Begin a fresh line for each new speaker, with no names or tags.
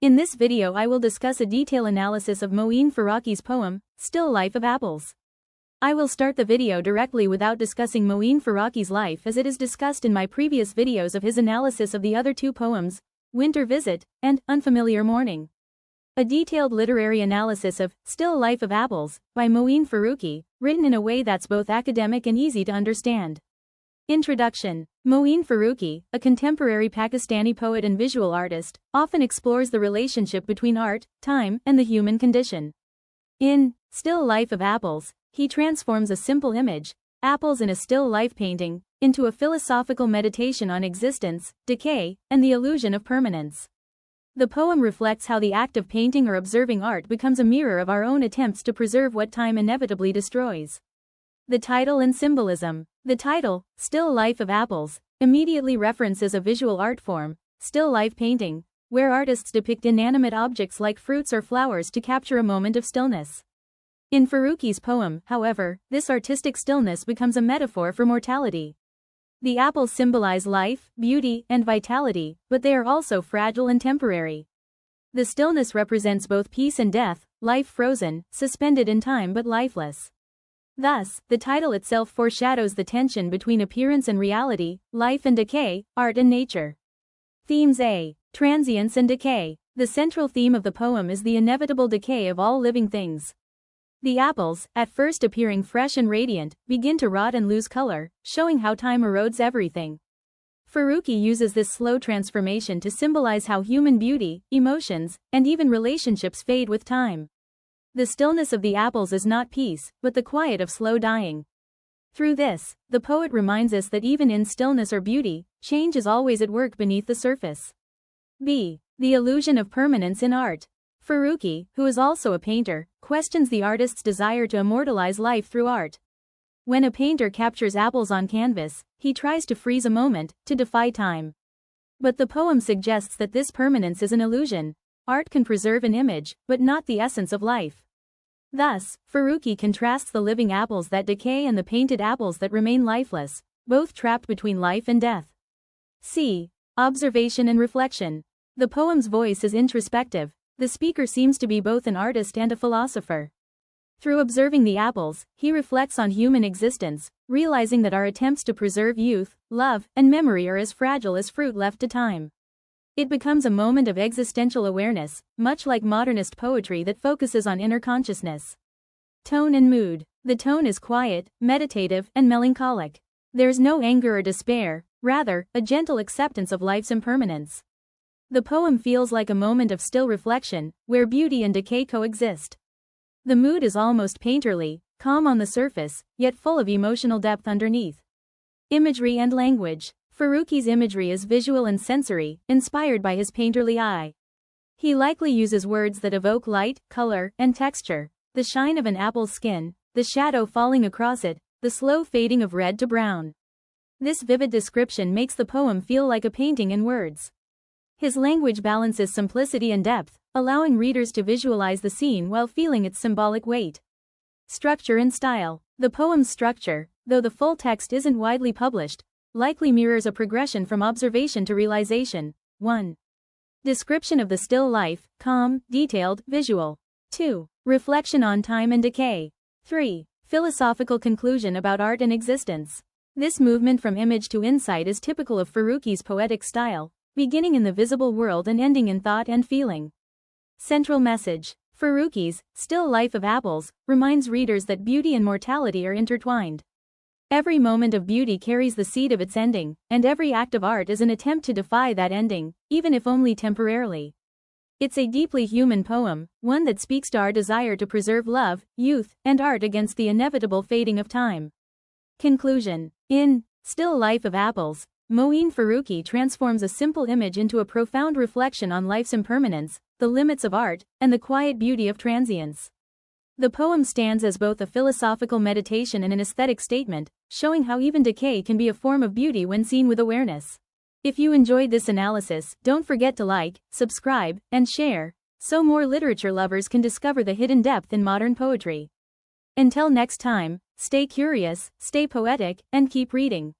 In this video I will discuss a detailed analysis of Moeen Farooqi's poem, Still Life of Apples. I will start the video directly without discussing Moeen Farooqi's life as it is discussed in my previous videos of his analysis of the other two poems, Winter Visit and Unfamiliar Morning. A detailed literary analysis of Still Life of Apples by Moeen Farooqi, written in a way that's both academic and easy to understand. Introduction. Moeen Farooqi, a contemporary Pakistani poet and visual artist, often explores the relationship between art, time, and the human condition. In Still Life of Apples, he transforms a simple image, apples in a still life painting, into a philosophical meditation on existence, decay, and the illusion of permanence. The poem reflects how the act of painting or observing art becomes a mirror of our own attempts to preserve what time inevitably destroys. The title and symbolism. The title, Still Life of Apples, immediately references a visual art form, still life painting, where artists depict inanimate objects like fruits or flowers to capture a moment of stillness. In Farooqi's poem, however, this artistic stillness becomes a metaphor for mortality. The apples symbolize life, beauty, and vitality, but they are also fragile and temporary. The stillness represents both peace and death, life frozen, suspended in time but lifeless. Thus, the title itself foreshadows the tension between appearance and reality, life and decay, art and nature. Themes A. Transience and decay. The central theme of the poem is the inevitable decay of all living things. The apples, at first appearing fresh and radiant, begin to rot and lose color, showing how time erodes everything. Farooqi uses this slow transformation to symbolize how human beauty, emotions, and even relationships fade with time. The stillness of the apples is not peace, but the quiet of slow dying. Through this, the poet reminds us that even in stillness or beauty, change is always at work beneath the surface. B. The illusion of permanence in art. Farooqi, who is also a painter, questions the artist's desire to immortalize life through art. When a painter captures apples on canvas, he tries to freeze a moment, to defy time. But the poem suggests that this permanence is an illusion. Art can preserve an image, but not the essence of life. Thus, Farooqi contrasts the living apples that decay and the painted apples that remain lifeless, both trapped between life and death. C. Observation and reflection. The poem's voice is introspective. The speaker seems to be both an artist and a philosopher. Through observing the apples, he reflects on human existence, realizing that our attempts to preserve youth, love, and memory are as fragile as fruit left to time. It becomes a moment of existential awareness, much like modernist poetry that focuses on inner consciousness. Tone and mood. The tone is quiet, meditative, and melancholic. There's no anger or despair, rather, a gentle acceptance of life's impermanence. The poem feels like a moment of still reflection, where beauty and decay coexist. The mood is almost painterly, calm on the surface, yet full of emotional depth underneath. Imagery and language. Farooqi's imagery is visual and sensory, inspired by his painterly eye. He likely uses words that evoke light, color, and texture, the shine of an apple's skin, the shadow falling across it, the slow fading of red to brown. This vivid description makes the poem feel like a painting in words. His language balances simplicity and depth, allowing readers to visualize the scene while feeling its symbolic weight. Structure and style. The poem's structure, though the full text isn't widely published, likely mirrors a progression from observation to realization. 1. Description of the still life, calm, detailed, visual. 2. Reflection on time and decay. 3. Philosophical conclusion about art and existence. This movement from image to insight is typical of Farooqi's poetic style, beginning in the visible world and ending in thought and feeling. Central message. Farooqi's Still Life of Apples reminds readers that beauty and mortality are intertwined. Every moment of beauty carries the seed of its ending, and every act of art is an attempt to defy that ending, even if only temporarily. It's a deeply human poem, one that speaks to our desire to preserve love, youth, and art against the inevitable fading of time. Conclusion. In Still Life of Apples, Moeen Farooqi transforms a simple image into a profound reflection on life's impermanence, the limits of art, and the quiet beauty of transience. The poem stands as both a philosophical meditation and an aesthetic statement, showing how even decay can be a form of beauty when seen with awareness. If you enjoyed this analysis, don't forget to like, subscribe, and share, so more literature lovers can discover the hidden depth in modern poetry. Until next time, stay curious, stay poetic, and keep reading.